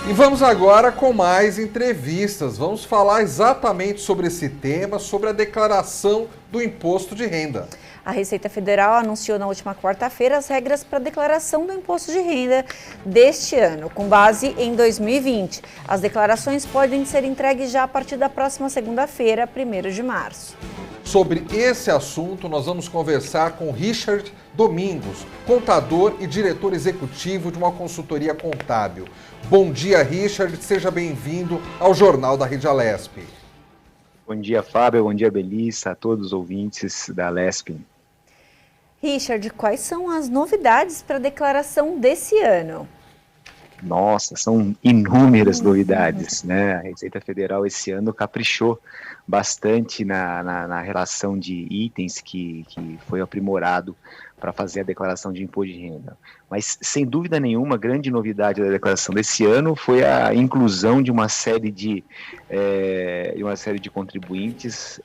E vamos agora com mais entrevistas. Vamos falar exatamente sobre esse tema, sobre a declaração do imposto de renda. A Receita Federal anunciou na última quarta-feira as regras para a declaração do imposto de renda deste ano, com base em 2020. As declarações podem ser entregues já a partir da próxima segunda-feira, 1º de março. Sobre esse assunto, nós vamos conversar com Richard Domingos, contador e diretor executivo de uma consultoria contábil. Bom dia, Richard. Seja bem-vindo ao Jornal da Rede Alesp. Bom dia, Fábio. Bom dia, Belissa, a todos os ouvintes da Alesp. Richard, quais são as novidades para a declaração desse ano? Nossa, são inúmeras novidades, né? A Receita Federal esse ano caprichou bastante na relação de itens que foi aprimorado para fazer a declaração de imposto de renda. Mas, sem dúvida nenhuma, a grande novidade da declaração desse ano foi a inclusão de uma série de contribuintes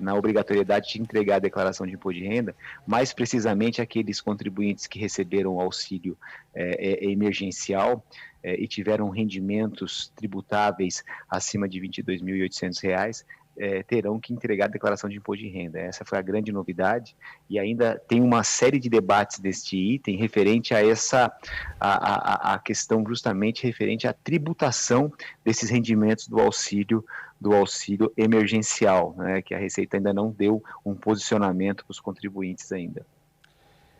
na obrigatoriedade de entregar a declaração de imposto de renda, mais precisamente aqueles contribuintes que receberam o auxílio emergencial e tiveram rendimentos tributáveis acima de R$ 22.800, terão que entregar a declaração de imposto de renda. Essa foi a grande novidade, e ainda tem uma série de debates deste item referente a a questão justamente referente à tributação desses rendimentos do auxílio emergencial, né, que a Receita ainda não deu um posicionamento para os contribuintes ainda.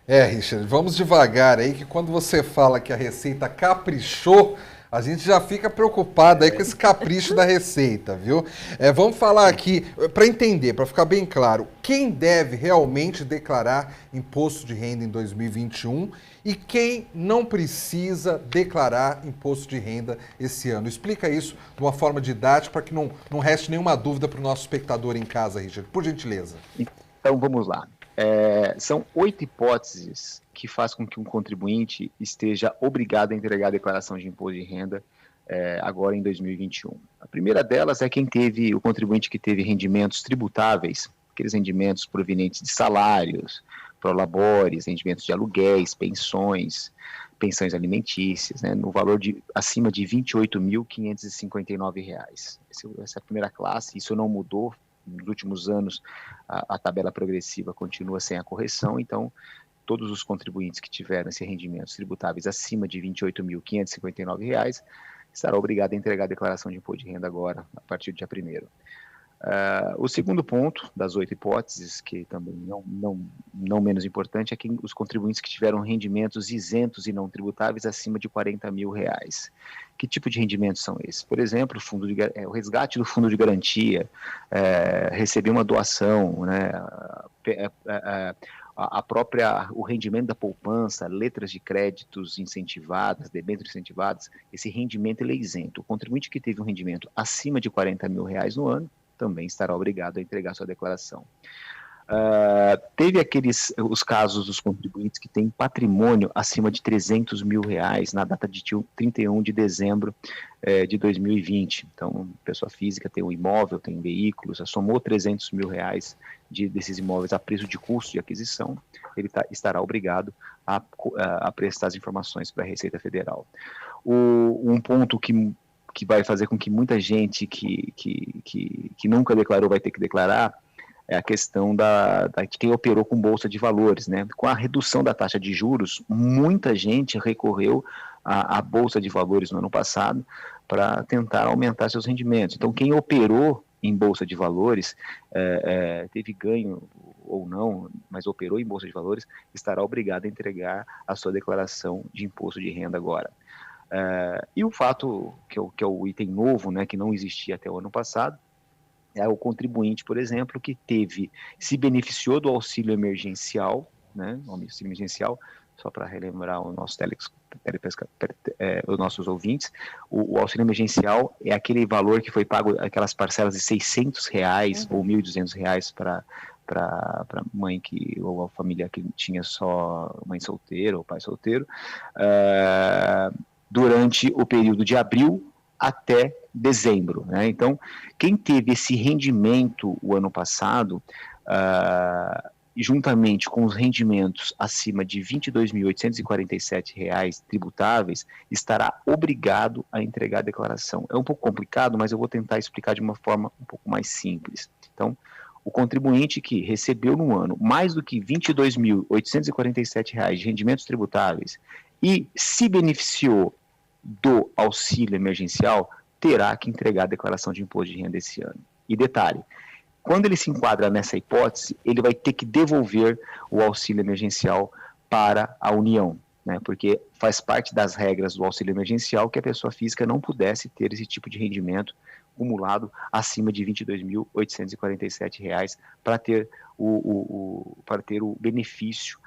Richard, vamos devagar aí, que quando você fala que a Receita caprichou, a gente já fica preocupado aí com esse capricho da Receita, viu? Vamos falar aqui, para entender, para ficar bem claro, quem deve realmente declarar imposto de renda em 2021 e quem não precisa declarar imposto de renda esse ano. Explica isso de uma forma didática para que não reste nenhuma dúvida para o nosso espectador em casa, Richard, por gentileza. Então, vamos lá. São 8 hipóteses que fazem com que um contribuinte esteja obrigado a entregar a declaração de imposto de renda agora em 2021. A primeira delas é o contribuinte que teve rendimentos tributáveis, aqueles rendimentos provenientes de salários, prolabores, rendimentos de aluguéis, pensões alimentícias, né, no valor acima de R$ 28.559. Essa é a primeira classe, isso não mudou. Nos últimos anos, a tabela progressiva continua sem a correção, então todos os contribuintes que tiveram esses rendimentos tributáveis acima de R$ 28.559 estarão obrigados a entregar a declaração de imposto de renda agora, a partir do dia 1º. O segundo ponto das 8 hipóteses, que também não menos importante, é que os contribuintes que tiveram rendimentos isentos e não tributáveis acima de R$ 40 mil. Que tipo de rendimentos são esses? Por exemplo, o resgate do fundo de garantia, receber uma doação, né, o rendimento da poupança, letras de créditos incentivadas, debêntures incentivadas, esse rendimento ele é isento. O contribuinte que teve um rendimento acima de R$ 40 mil no ano também estará obrigado a entregar sua declaração. Teve os casos dos contribuintes que têm patrimônio acima de R$ 300 mil na data de 31 de dezembro de 2020. Então, pessoa física tem um imóvel, tem veículos, somou R$ 300 mil desses imóveis a preço de custo de aquisição, ele estará obrigado a prestar as informações para a Receita Federal. Um ponto que vai fazer com que muita gente que nunca declarou vai ter que declarar é a questão de quem operou com bolsa de valores, né? Com a redução da taxa de juros, muita gente recorreu à bolsa de valores no ano passado para tentar aumentar seus rendimentos. Então, quem operou em bolsa de valores, teve ganho ou não, mas operou em bolsa de valores, estará obrigado a entregar a sua declaração de imposto de renda agora. E o fato, que é o item novo, né, que não existia até o ano passado, é o contribuinte, por exemplo, que se beneficiou do auxílio emergencial, né, o auxílio emergencial, só para relembrar os nossos ouvintes, o auxílio emergencial é aquele valor que foi pago, aquelas parcelas de R$600 ou R$1.200 para mãe ou a família que tinha só mãe solteira ou pai solteiro, durante o período de abril até dezembro, né? Então, quem teve esse rendimento o ano passado juntamente com os rendimentos acima de R$ 22.847 tributáveis, estará obrigado a entregar a declaração. É um pouco complicado, mas eu vou tentar explicar de uma forma um pouco mais simples. Então, o contribuinte que recebeu no ano mais do que R$ 22.847 de rendimentos tributáveis e se beneficiou do auxílio emergencial, terá que entregar a declaração de imposto de renda esse ano. E detalhe, quando ele se enquadra nessa hipótese, ele vai ter que devolver o auxílio emergencial para a União, né? Porque faz parte das regras do auxílio emergencial que a pessoa física não pudesse ter esse tipo de rendimento acumulado acima de R$ 22.847 para ter o benefício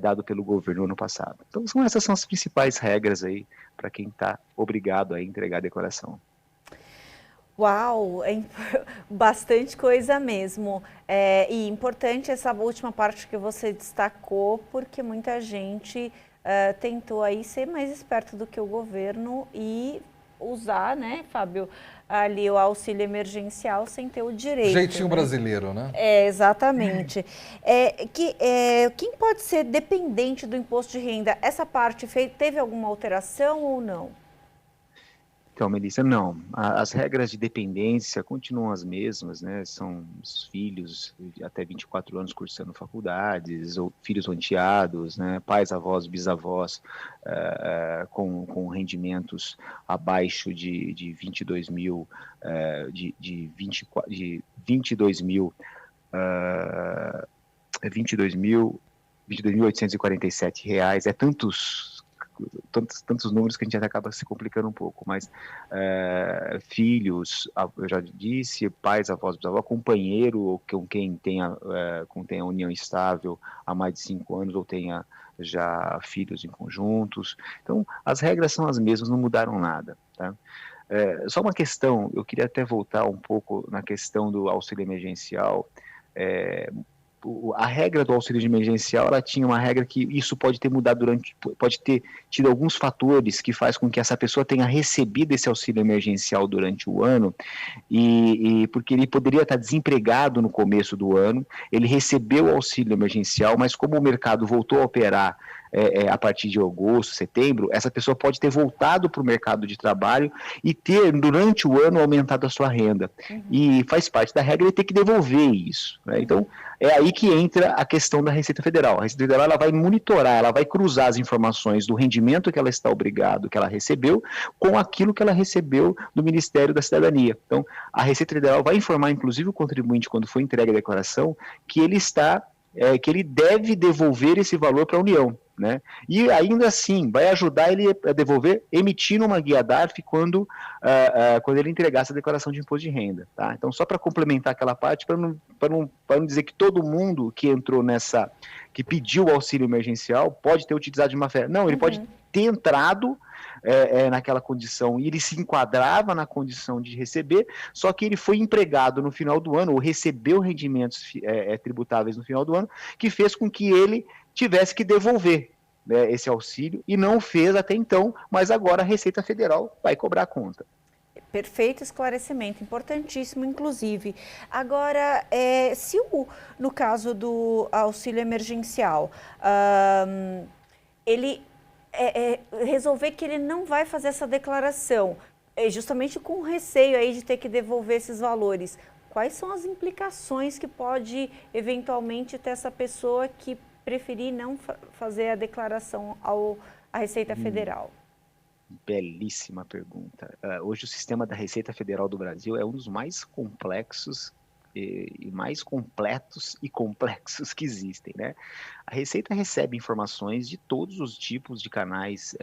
dado pelo governo no ano passado. Então, essas são as principais regras aí para quem está obrigado a entregar a declaração. Uau, bastante coisa mesmo. E importante essa última parte que você destacou, porque muita gente tentou aí ser mais esperto do que o governo e usar, né, Fábio, ali o auxílio emergencial sem ter o direito. Jeitinho, né? Brasileiro, né? Exatamente. Quem pode ser dependente do imposto de renda, essa parte teve alguma alteração ou não? Então, Melissa, não. As regras de dependência continuam as mesmas, né? São os filhos de até 24 anos cursando faculdades, ou filhos ranteados, né? Pais, avós, bisavós com rendimentos abaixo de 22 mil, de 22.847 reais. É tantos números que a gente até acaba se complicando um pouco, mas filhos, eu já disse, pais, avós, bisavós, companheiro com quem tenha união estável há mais de 5 anos ou tenha já filhos em conjuntos. Então, as regras são as mesmas, não mudaram nada, tá? Só uma questão, eu queria até voltar um pouco na questão do auxílio emergencial. A regra do auxílio emergencial, ela tinha uma regra que isso pode ter mudado pode ter tido alguns fatores que faz com que essa pessoa tenha recebido esse auxílio emergencial durante o ano, e porque ele poderia estar desempregado no começo do ano, ele recebeu o auxílio emergencial, mas como o mercado voltou a operar a partir de agosto, setembro, essa pessoa pode ter voltado para o mercado de trabalho e ter, durante o ano, aumentado a sua renda. Uhum. E faz parte da regra ele ter que devolver isso, né? Então, é aí que entra a questão da Receita Federal. A Receita Federal ela vai monitorar, ela vai cruzar as informações do rendimento que ela está obrigado, que ela recebeu, com aquilo que ela recebeu do Ministério da Cidadania. Então, a Receita Federal vai informar, inclusive, o contribuinte, quando for entregue a declaração, que ele deve devolver esse valor para a União, né? E ainda assim vai ajudar ele a devolver emitindo uma guia DARF quando ele entregar essa declaração de imposto de renda, tá? Então, só para complementar aquela parte, para não dizer que todo mundo que entrou que pediu o auxílio emergencial pode ter utilizado de má fé. Não, ele pode ter entrado naquela condição e ele se enquadrava na condição de receber, só que ele foi empregado no final do ano ou recebeu rendimentos tributáveis no final do ano, que fez com que ele tivesse que devolver, né, esse auxílio, e não fez até então, mas agora a Receita Federal vai cobrar a conta. Perfeito esclarecimento, importantíssimo, inclusive. Agora, no caso do auxílio emergencial, ele resolver que ele não vai fazer essa declaração, justamente com receio aí de ter que devolver esses valores, quais são as implicações que pode eventualmente ter essa pessoa que preferir não fazer a declaração à Receita Federal? Belíssima pergunta. Hoje o sistema da Receita Federal do Brasil é um dos mais complexos e mais completos e complexos que existem, né? A Receita recebe informações de todos os tipos de canais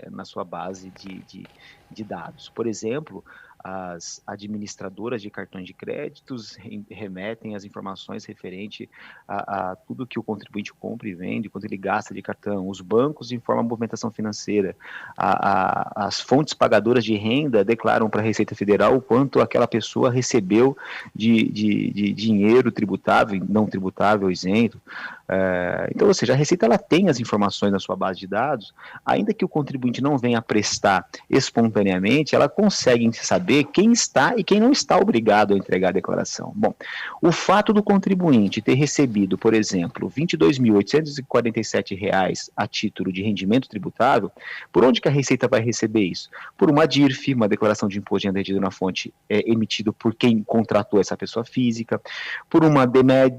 na sua base de dados. Por exemplo, as administradoras de cartões de créditos remetem as informações referente a tudo que o contribuinte compra e vende, quanto ele gasta de cartão. Os bancos informam a movimentação financeira. As fontes pagadoras de renda declaram para a Receita Federal o quanto aquela pessoa recebeu de dinheiro tributável, não tributável, isento. Então, ou seja, a Receita ela tem as informações na sua base de dados, ainda que o contribuinte não venha prestar espontaneamente, ela consegue saber quem está e quem não está obrigado a entregar a declaração. Bom, o fato do contribuinte ter recebido, por exemplo, R$ 22.847 a título de rendimento tributável, por onde que a Receita vai receber isso? Por uma DIRF, uma declaração de imposto de renda retida na fonte emitido por quem contratou essa pessoa física, por uma DMED,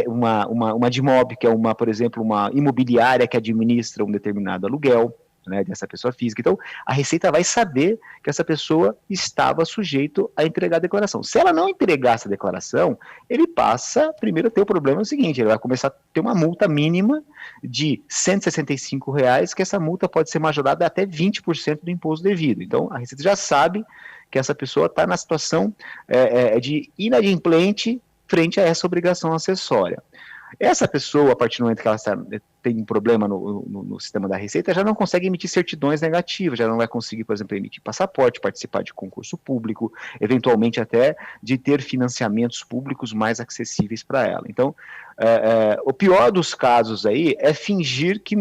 uma DIMOB, que é por exemplo, uma imobiliária que administra um determinado aluguel, né, dessa pessoa física. Então, a Receita vai saber que essa pessoa estava sujeito a entregar a declaração. Se ela não entregar essa declaração, ele passa, primeiro, a ter o problema seguinte, ele vai começar a ter uma multa mínima de R$ 165, que essa multa pode ser majorada até 20% do imposto devido. Então, a Receita já sabe que essa pessoa está na situação de inadimplente frente a essa obrigação acessória. Essa pessoa, a partir do momento que ela tem um problema no sistema da Receita, já não consegue emitir certidões negativas, já não vai conseguir, por exemplo, emitir passaporte, participar de concurso público, eventualmente até de ter financiamentos públicos mais acessíveis para ela. Então, o pior dos casos aí é fingir que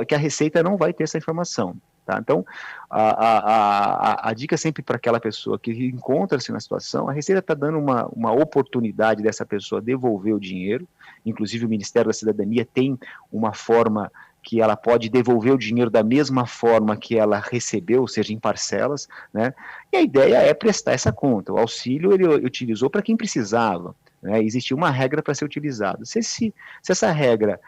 que a Receita não vai ter essa informação. Tá? Então, a dica sempre para aquela pessoa que encontra-se na situação, a Receita está dando uma oportunidade dessa pessoa devolver o dinheiro, inclusive o Ministério da Cidadania tem uma forma que ela pode devolver o dinheiro da mesma forma que ela recebeu, ou seja, em parcelas, né? E a ideia é prestar essa conta. O auxílio ele utilizou para quem precisava. Existia uma regra para ser utilizada. Se essa regra,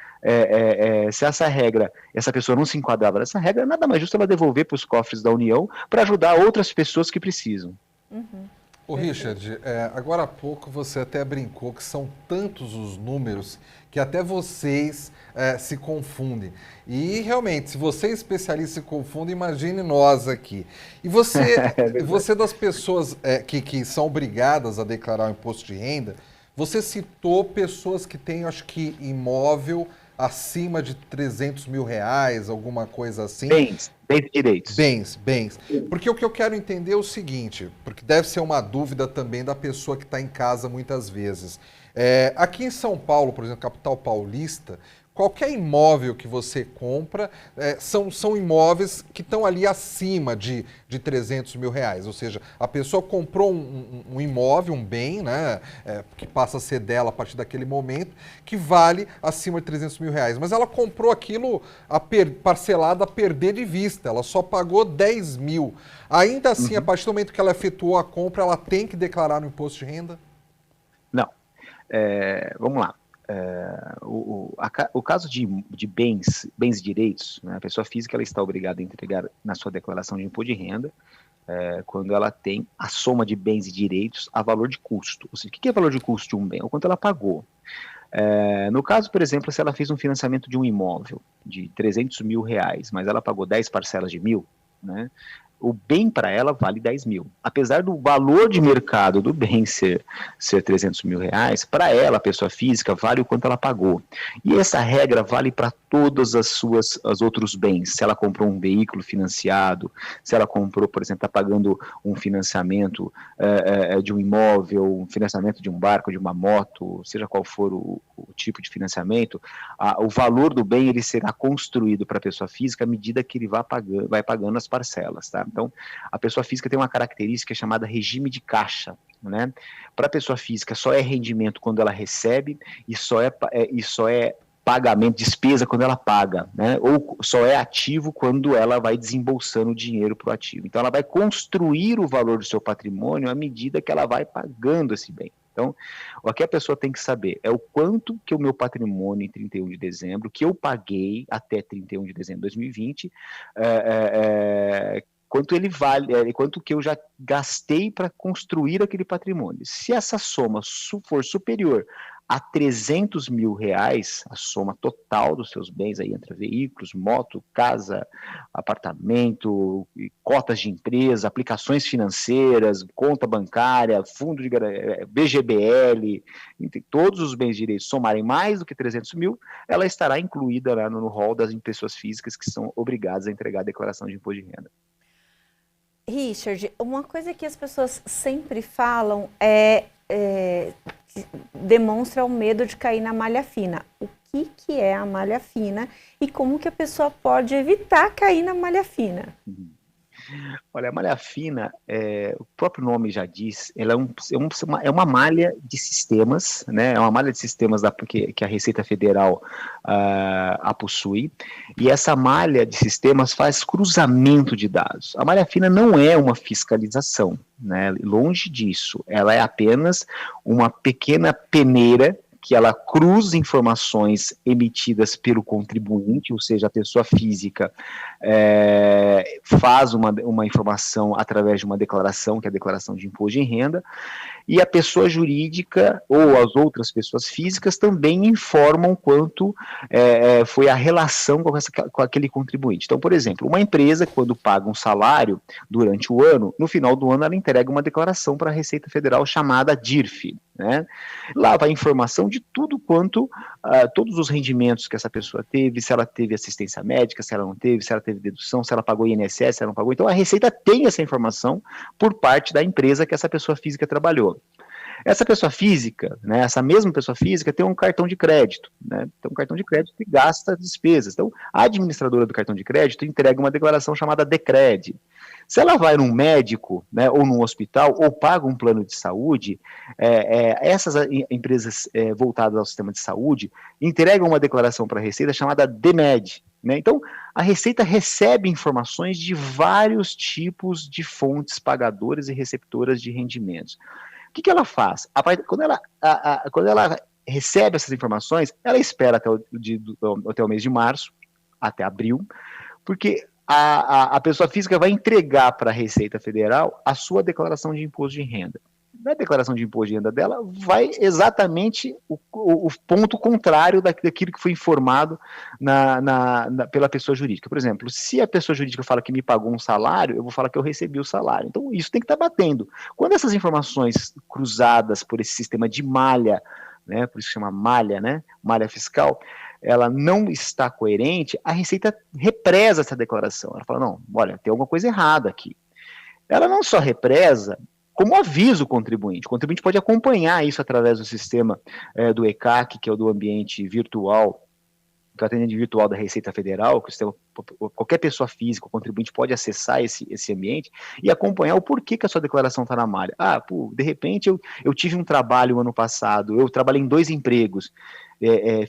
essa pessoa não se enquadrava nessa regra, nada mais justo ela devolver para os cofres da União para ajudar outras pessoas que precisam. Uhum. Ô Richard, agora há pouco você até brincou que são tantos os números que até vocês se confundem. E realmente, se você é especialista e se confunde, imagine nós aqui. E você das pessoas que são obrigadas a declarar o imposto de renda, você citou pessoas que têm, acho que, imóvel acima de R$300 mil, alguma coisa assim. Bens e direitos. Bens. Porque o que eu quero entender é o seguinte, porque deve ser uma dúvida também da pessoa que está em casa muitas vezes. Aqui em São Paulo, por exemplo, capital paulista, qualquer imóvel que você compra são imóveis que estão ali acima de R$300 mil. Ou seja, a pessoa comprou um imóvel, um bem, né, que passa a ser dela a partir daquele momento, que vale acima de R$300 mil. Mas ela comprou aquilo parcelado a perder de vista, ela só pagou 10 mil. Ainda assim, a partir do momento que ela efetuou a compra, ela tem que declarar no imposto de renda? Não. Vamos lá. O caso de bens e direitos, né, a pessoa física ela está obrigada a entregar na sua declaração de imposto de renda quando ela tem a soma de bens e direitos a valor de custo. Ou seja, o que é valor de custo de um bem? O quanto ela pagou. No caso, por exemplo, se ela fez um financiamento de um imóvel de R$300 mil, mas ela pagou 10 parcelas de 1.000, né? O bem para ela vale 10 mil. Apesar do valor de mercado do bem ser R$300 mil, para ela, a pessoa física, vale o quanto ela pagou. E essa regra vale para todos os outros bens. Se ela comprou um veículo financiado, se ela comprou, por exemplo, está pagando um financiamento de um imóvel, um financiamento de um barco, de uma moto, seja qual for o tipo de financiamento, o valor do bem ele será construído para a pessoa física à medida que ele vai pagando as parcelas, tá? Então, a pessoa física tem uma característica chamada regime de caixa, né? Para a pessoa física só é rendimento quando ela recebe e só é pagamento, despesa quando ela paga, né? Ou só é ativo quando ela vai desembolsando o dinheiro para o ativo. Então, ela vai construir o valor do seu patrimônio à medida que ela vai pagando esse bem. Então, o que a pessoa tem que saber é o quanto que o meu patrimônio em 31 de dezembro, que eu paguei até 31 de dezembro de 2020, quanto ele vale, quanto que eu já gastei para construir aquele patrimônio. Se essa soma for superior a R$300 mil, a soma total dos seus bens aí entre veículos, moto, casa, apartamento, cotas de empresa, aplicações financeiras, conta bancária, fundo de BGBL, todos os bens de direito somarem mais do que 300 mil, ela estará incluída lá no rol das pessoas físicas que são obrigadas a entregar a declaração de imposto de renda. Richard, uma coisa que as pessoas sempre falam demonstra o medo de cair na malha fina. O que é a malha fina e como que a pessoa pode evitar cair na malha fina? Olha, a malha fina, o próprio nome já diz, ela é uma malha de sistemas, né? É uma malha de sistemas que a Receita Federal a possui, e essa malha de sistemas faz cruzamento de dados. A malha fina não é uma fiscalização, né? Longe disso, ela é apenas uma pequena peneira que ela cruza informações emitidas pelo contribuinte, ou seja, a pessoa física faz uma informação através de uma declaração, que é a declaração de imposto de renda, e a pessoa jurídica ou as outras pessoas físicas também informam quanto foi a relação com aquele contribuinte. Então, por exemplo, uma empresa, quando paga um salário durante o ano, no final do ano ela entrega uma declaração para a Receita Federal chamada DIRF, né? Lá vai a informação de tudo quanto, todos os rendimentos que essa pessoa teve, se ela teve assistência médica, se ela não teve, se ela teve dedução, se ela pagou INSS, se ela não pagou. Então a Receita tem essa informação por parte da empresa que essa pessoa física trabalhou. Essa pessoa física, né, essa mesma pessoa física tem um cartão de crédito, né, tem um cartão de crédito que gasta despesas. Então, a administradora do cartão de crédito entrega uma declaração chamada DECRED. Se ela vai num médico, né, ou num hospital, ou paga um plano de saúde, essas empresas voltadas ao sistema de saúde entregam uma declaração para a Receita chamada DEMED. Né? Então, a Receita recebe informações de vários tipos de fontes pagadoras e receptoras de rendimentos. O que ela faz? Quando ela recebe essas informações, ela espera até o mês de março, até abril, porque a pessoa física vai entregar para a Receita Federal a sua declaração de imposto de renda. Na declaração de imposto de renda dela, vai exatamente o ponto contrário daquilo que foi informado pela pessoa jurídica. Por exemplo, se a pessoa jurídica fala que me pagou um salário, eu vou falar que eu recebi o salário. Então, isso tem que estar batendo. Quando essas informações cruzadas por esse sistema de malha, né, por isso chama malha, né, malha fiscal, ela não está coerente, a Receita represa essa declaração. Ela fala, não, olha, tem alguma coisa errada aqui. Ela não só represa, como avisa o contribuinte. O contribuinte pode acompanhar isso através do sistema do ECAC, que é o do ambiente virtual, que é o atendimento virtual da Receita Federal, que qualquer pessoa física, o contribuinte pode acessar esse ambiente e acompanhar o porquê que a sua declaração está na malha. De repente eu tive um trabalho ano passado, eu trabalhei em 2 empregos,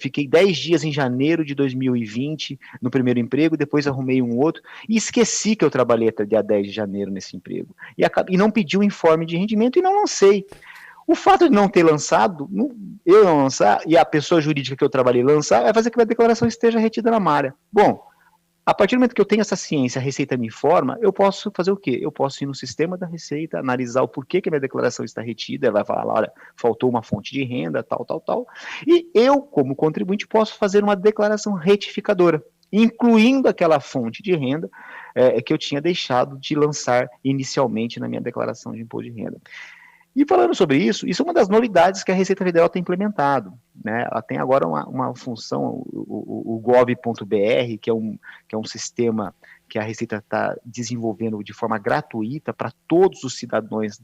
fiquei 10 dias em janeiro de 2020 no primeiro emprego, depois arrumei um outro e esqueci que eu trabalhei até dia 10 de janeiro nesse emprego. E não pedi um informe de rendimento e não lancei. O fato de não ter lançado, eu não lançar, e a pessoa jurídica que eu trabalhei lançar, vai fazer que a minha declaração esteja retida na malha. Bom, a partir do momento que eu tenho essa ciência, a Receita me informa, eu posso fazer o quê? Eu posso ir no sistema da Receita, analisar o porquê que a minha declaração está retida, ela vai falar, olha, faltou uma fonte de renda, tal, e eu, como contribuinte, posso fazer uma declaração retificadora, incluindo aquela fonte de renda que eu tinha deixado de lançar inicialmente na minha declaração de imposto de renda. E falando sobre isso é uma das novidades que a Receita Federal tem implementado, né? Ela tem agora uma função, o gov.br, que é um sistema que a Receita está desenvolvendo de forma gratuita para todos os cidadãos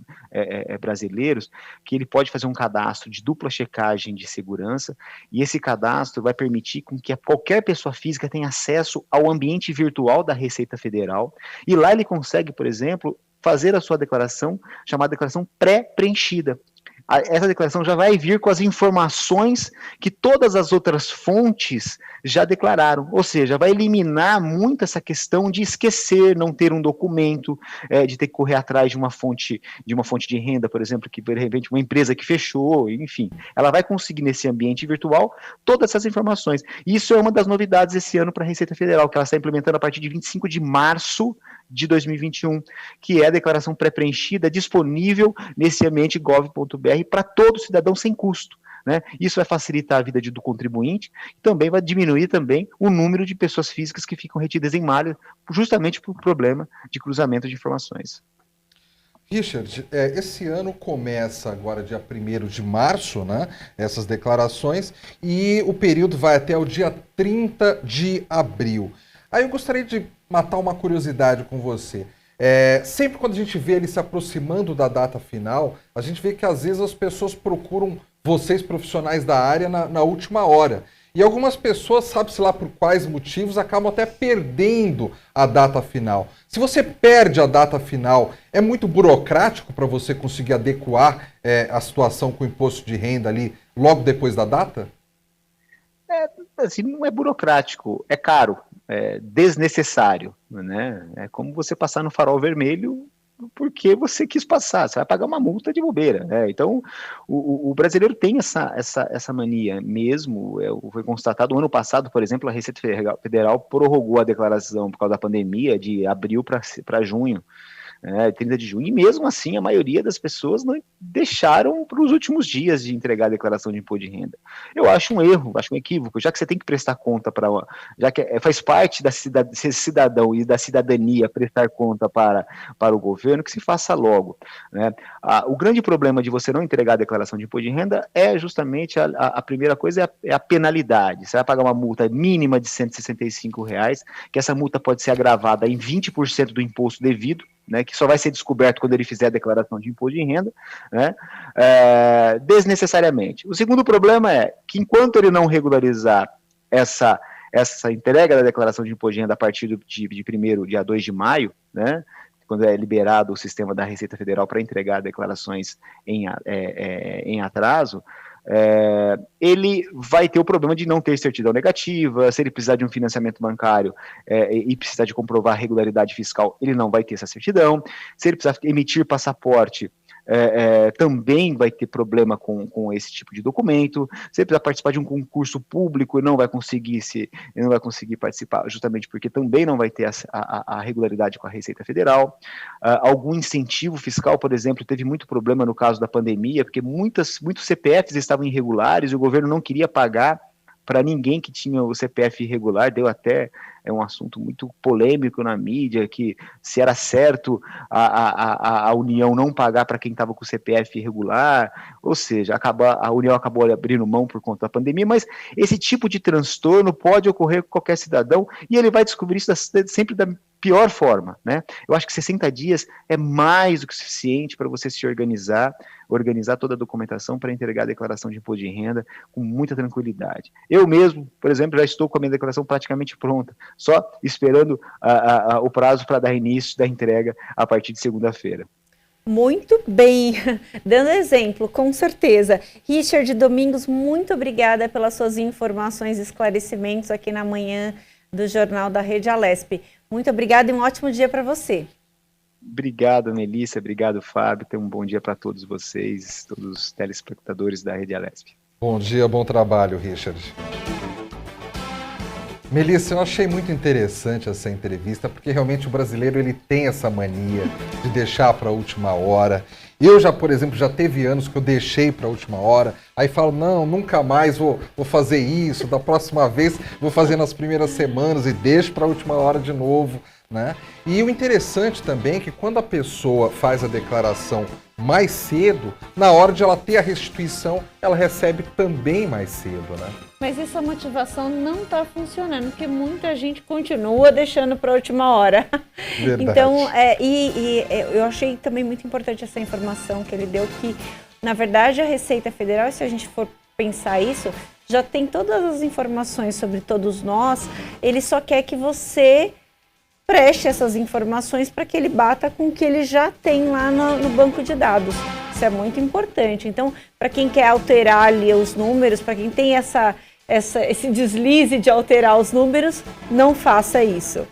brasileiros, que ele pode fazer um cadastro de dupla checagem de segurança, e esse cadastro vai permitir com que qualquer pessoa física tenha acesso ao ambiente virtual da Receita Federal, e lá ele consegue, por exemplo, fazer a sua declaração, chamada declaração pré-preenchida. Essa declaração já vai vir com as informações que todas as outras fontes já declararam, ou seja, vai eliminar muito essa questão de esquecer, não ter um documento, de ter que correr atrás de uma fonte de renda, por exemplo, que de repente uma empresa que fechou, enfim, ela vai conseguir nesse ambiente virtual todas essas informações. Isso é uma das novidades esse ano para a Receita Federal, que ela está implementando a partir de 25 de março de 2021, que é a declaração pré-preenchida disponível nesse ambiente gov.br para todo cidadão sem custo. Né? Isso vai facilitar a vida do contribuinte e também vai diminuir também o número de pessoas físicas que ficam retidas em malha, justamente por problema de cruzamento de informações. Richard, esse ano começa agora dia 1º de março, né, essas declarações, e o período vai até o dia 30 de abril. Aí eu gostaria de matar uma curiosidade com você. Sempre quando a gente vê ele se aproximando da data final, a gente vê que às vezes as pessoas procuram vocês profissionais da área na última hora. E algumas pessoas, sabe-se lá por quais motivos, acabam até perdendo a data final. Se você perde a data final, é muito burocrático para você conseguir adequar a situação com o imposto de renda ali logo depois da data? Assim, não é burocrático, é caro, é desnecessário, né? É como você passar no farol vermelho porque você quis passar, você vai pagar uma multa de bobeira, né? Então, o brasileiro tem essa mania mesmo, foi constatado, ano passado, por exemplo, a Receita Federal prorrogou a declaração por causa da pandemia de abril para junho, 30 de junho, e mesmo assim a maioria das pessoas não deixaram para os últimos dias de entregar a declaração de imposto de renda. Eu acho um erro, acho um equívoco, já que você tem que prestar conta já que faz parte da ser cidadão e da cidadania prestar conta para o governo, que se faça logo, né? O grande problema de você não entregar a declaração de imposto de renda é justamente a primeira coisa é a penalidade. Você vai pagar uma multa mínima de R$165, que essa multa pode ser agravada em 20% do imposto devido, né, que só vai ser descoberto quando ele fizer a declaração de imposto de renda, né, desnecessariamente. O segundo problema é que enquanto ele não regularizar essa entrega da declaração de imposto de renda a partir de primeiro, dia 2 de maio, né, quando é liberado o sistema da Receita Federal para entregar declarações em atraso, ele vai ter o problema de não ter certidão negativa. Se ele precisar de um financiamento bancário e precisar de comprovar regularidade fiscal, ele não vai ter essa certidão. Se ele precisar emitir passaporte, também vai ter problema com esse tipo de documento. Se ele precisar participar de um concurso público, ele não vai conseguir participar, justamente porque também não vai ter a regularidade com a Receita Federal. Algum incentivo fiscal, por exemplo, teve muito problema no caso da pandemia, porque muitos CPFs estavam irregulares e o governo não queria pagar para ninguém que tinha o CPF irregular. Deu até um assunto muito polêmico na mídia, que se era certo a União não pagar para quem estava com o CPF irregular, ou seja, a União acabou abrindo mão por conta da pandemia, mas esse tipo de transtorno pode ocorrer com qualquer cidadão e ele vai descobrir isso sempre da pior forma, né? Eu acho que 60 dias é mais do que suficiente para você se organizar toda a documentação para entregar a declaração de imposto de renda com muita tranquilidade. Eu mesmo, por exemplo, já estou com a minha declaração praticamente pronta, só esperando o prazo para dar início da entrega a partir de segunda-feira. Muito bem, dando exemplo, com certeza. Richard Domingos, muito obrigada pelas suas informações e esclarecimentos aqui na manhã do Jornal da Rede Alesp. Muito obrigada e um ótimo dia para você. Obrigado, Melissa. Obrigado, Fábio. Tenha um bom dia para todos vocês, todos os telespectadores da Rede Alesp. Bom dia, bom trabalho, Richard. Melissa, eu achei muito interessante essa entrevista, porque realmente o brasileiro ele tem essa mania de deixar para a última hora. Eu já, por exemplo, já teve anos que eu deixei para a última hora, aí falo, não, nunca mais vou fazer isso, da próxima vez vou fazer nas primeiras semanas e deixo para a última hora de novo, né? E o interessante também é que quando a pessoa faz a declaração mais cedo, na hora de ela ter a restituição, ela recebe também mais cedo, né? Mas essa motivação não está funcionando, porque muita gente continua deixando para a última hora. Verdade. Então, eu achei também muito importante essa informação que ele deu, que, na verdade, a Receita Federal, se a gente for pensar isso, já tem todas as informações sobre todos nós, ele só quer que você preste essas informações para que ele bata com o que ele já tem lá no banco de dados. Isso é muito importante. Então, para quem quer alterar ali os números, para quem tem esse deslize de alterar os números, não faça isso.